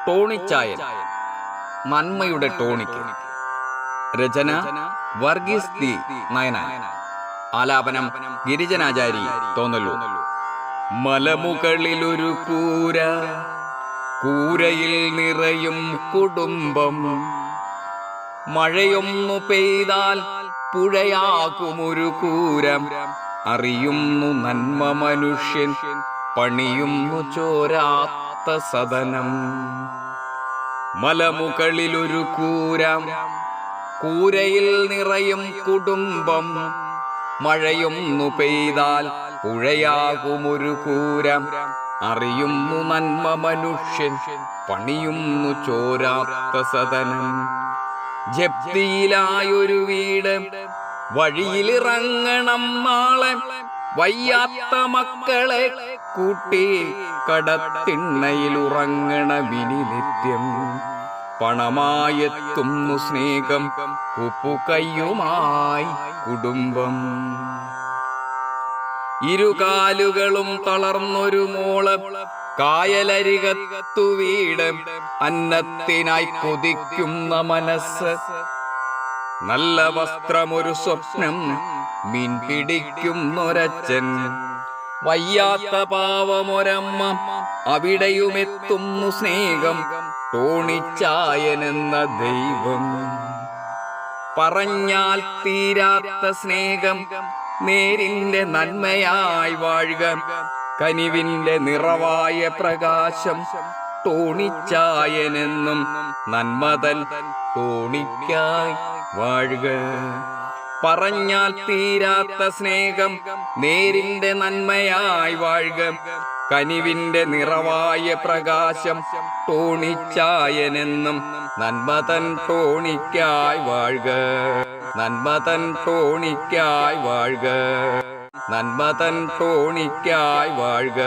ടോണിച്ചായൻ, നന്മയുടെ ടോണിക്ക്. രചന വർഗീസ് ടി നയനാൻ. ആലാപനം ഗിരിജനാചാരി തോന്നല്ലൂർ. മലമുകളിലൊരു കൂര, കൂരയിൽ നിറയും കുടുംബം. മഴയൊന്നു പെയ്താൽ പുഴയാകുമൊരു കൂരം. അറിയുന്നു നന്മ മനുഷ്യൻ, പണിയുന്നു ചോരാത്ത സദനം. മലമുകളിലൊരു കൂര, കൂരയിൽ നിറയും കുടുംബം. മഴയൊന്നു പെയ്താൽ പുഴയാകുമൊരു കൂരം. അറിയുന്നു നന്മ മനുഷ്യൻ, പണിയുന്നു ചോരാത്ത സദനം. ജപ്തിയിലായൊരു വീട്, വഴിയിലിറങ്ങണം നാളെ. വയ്യാത്ത മക്കളെ കൂട്ടി കടത്തിണ്ണയിലുറങ്ങണമിനി നിത്യം. പണമായെത്തുന്നു സ്നേഹം, ഉപ്പുകയ്യുമായി കുടുംബം. ഇരുകാലുകളും തളർന്നൊരു മോള്, കായലരികത്തു വീട്. അന്നത്തിനായി കൊതിക്കുന്ന മനസ്സ്, നല്ല വസ്ത്രമൊരു സ്വപ്നം. മീൻ പിടിക്കുന്നൊരച്ഛൻ, വയ്യാത്ത പാവമൊരമ്മ. അവിടെയുമെത്തുന്നു സ്നേഹം, ടോണിച്ചായനെന്ന ദൈവം. പറഞ്ഞാൽ തീരാത്ത സ്നേഹം, നേരിന്റെ നന്മയായി വാഴുക. കനിവിന്റെ നിറവായ പ്രകാശം, ടോണിച്ചായനെന്നും നന്മതൻ ടോണിക്കായി വാഴുക. പറഞ്ഞാൽ തീരാത്ത സ്നേഹം, നേരിന്റെ നന്മയായി വാഴുക. കനിവിന്റെ നിറവായ പ്രകാശം, ടോണിച്ചായനെന്നും നന്മതൻ ടോണിക്കായി വാഴുക. നന്മതൻ ടോണിക്കായി വാഴുക. നന്മതൻ ടോണിക്കായി വാഴുക.